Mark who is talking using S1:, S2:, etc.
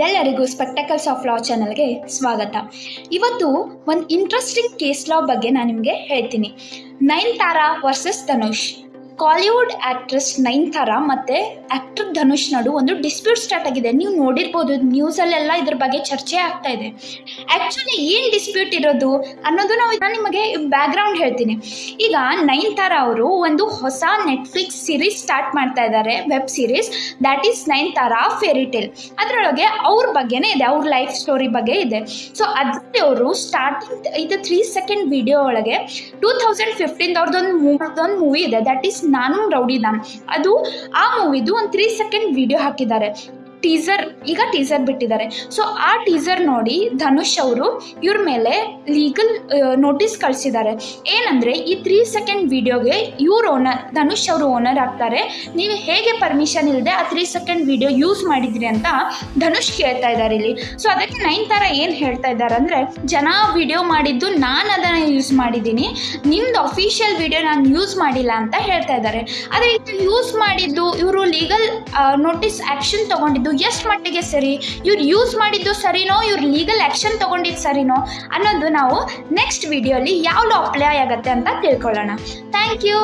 S1: ಎಲ್ಲರಿಗೂ spectacles of law ಚಾನಲ್ಗೆ ಸ್ವಾಗತ. ಇವತ್ತು ಒಂದು ಇಂಟ್ರೆಸ್ಟಿಂಗ್ ಕೇಸ್ ಲಾ ಬಗ್ಗೆ ನಾನು ನಿಮಗೆ ಹೇಳ್ತೀನಿ. ನಯನತಾರಾ ವರ್ಸಸ್ ಧನುಷ್. ಕಾಲಿವುಡ್ ಆ್ಯಕ್ಟ್ರೆಸ್ ನಯನತಾರಾ ಮತ್ತು ಆ್ಯಕ್ಟರ್ ಧನುಷ್ ನಡು ಒಂದು ಡಿಸ್ಪ್ಯೂಟ್ ಸ್ಟಾರ್ಟ್ ಆಗಿದೆ. ನೀವು ನೋಡಿರ್ಬೋದು, ನ್ಯೂಸಲ್ಲೆಲ್ಲ ಇದ್ರ ಬಗ್ಗೆ ಚರ್ಚೆ ಆಗ್ತಾ ಇದೆ. ಆ್ಯಕ್ಚುಲಿ ಏನು ಡಿಸ್ಪ್ಯೂಟ್ ಇರೋದು ಅನ್ನೋದು ನಾನು ನಿಮಗೆ ಬ್ಯಾಕ್ಗ್ರೌಂಡ್ ಹೇಳ್ತೀನಿ. ಈಗ ನಯನತಾರಾ ಅವರು ಒಂದು ಹೊಸ ನೆಟ್ಫ್ಲಿಕ್ಸ್ ಸೀರೀಸ್ ಸ್ಟಾರ್ಟ್ ಮಾಡ್ತಾ ಇದ್ದಾರೆ, web series, that is Nayanthara fairy tale. ಅದರೊಳಗೆ ಅವ್ರ ಬಗ್ಗೆನೇ ಇದೆ, ಅವ್ರ ಲೈಫ್ ಸ್ಟೋರಿ ಬಗ್ಗೆ ಇದೆ. ಸೊ ಅದರಲ್ಲಿ ಅವರು ಸ್ಟಾರ್ಟಿಂಗ್ ಇದು 3 ಸೆಕೆಂಡ್ ವಿಡಿಯೋ ಒಳಗೆ 2015 ಅವ್ರದ್ದೊಂದು ಮೂವಿ ಇದೆ, ದ್ಯಾಟ್ ಈಸ್ ನಾನು ರೌಡಿದಾನ್. ಅದು ಆ ಮೂವಿದು ಒಂದು 3 ಸೆಕೆಂಡ್ ವಿಡಿಯೋ ಹಾಕಿದ್ದಾರೆ. ಈಗ ಟೀಸರ್ ಬಿಟ್ಟಿದ್ದಾರೆ. ಸೊ ಆ ಟೀಸರ್ ನೋಡಿ ಧನುಷ್ ಅವರು ಇವ್ರ ಮೇಲೆ ಲೀಗಲ್ ನೋಟಿಸ್ ಕಳಿಸಿದ್ದಾರೆ. ಏನಂದರೆ ಈ 3 ಸೆಕೆಂಡ್ ವಿಡಿಯೋಗೆ ಧನುಷ್ ಅವರು ಓನರ್ ಆಗ್ತಾರೆ. ನೀವು ಹೇಗೆ ಪರ್ಮಿಷನ್ ಇಲ್ಲದೆ ಆ 3 ಸೆಕೆಂಡ್ ವಿಡಿಯೋ ಯೂಸ್ ಮಾಡಿದ್ರಿ ಅಂತ ಧನುಷ್ ಕೇಳ್ತಾ ಇದ್ದಾರೆ ಇಲ್ಲಿ. ಸೊ ಅದಕ್ಕೆ ನಯನತಾರಾ ಏನು ಹೇಳ್ತಾ ಇದ್ದಾರೆ ಅಂದರೆ, ಜನ ವಿಡಿಯೋ ಮಾಡಿದ್ದು ನಾನು ಅದನ್ನು ಯೂಸ್ ಮಾಡಿದ್ದೀನಿ, ನಿಮ್ದು ಅಫಿಷಿಯಲ್ ವಿಡಿಯೋ ನಾನು ಯೂಸ್ ಮಾಡಿಲ್ಲ ಅಂತ ಹೇಳ್ತಾ ಇದ್ದಾರೆ. ಆದರೆ ಇದು ಯೂಸ್ ಮಾಡಿದ್ದು ಇವರು ಲೀಗಲ್ ನೋಟಿಸ್ ಆ್ಯಕ್ಷನ್ ತೊಗೊಂಡಿದ್ದು ಎಷ್ಟು ಮಟ್ಟಿಗೆ ಸರಿ, ಇವ್ರು ಯೂಸ್ ಮಾಡಿದ್ದು ಸರಿನೋ, ಇವ್ರು ಲೀಗಲ್ ಆ್ಯಕ್ಷನ್ ತೊಗೊಂಡಿದ್ದು ಸರಿನೋ ಅನ್ನೋದು ನಾವು ನೆಕ್ಸ್ಟ್ ವಿಡಿಯೋಲಿ ಯಾವ ಲಾ ಅಪ್ಲೈ ಆಗುತ್ತೆ ಅಂತ ತಿಳ್ಕೊಳ್ಳೋಣ. Thank you.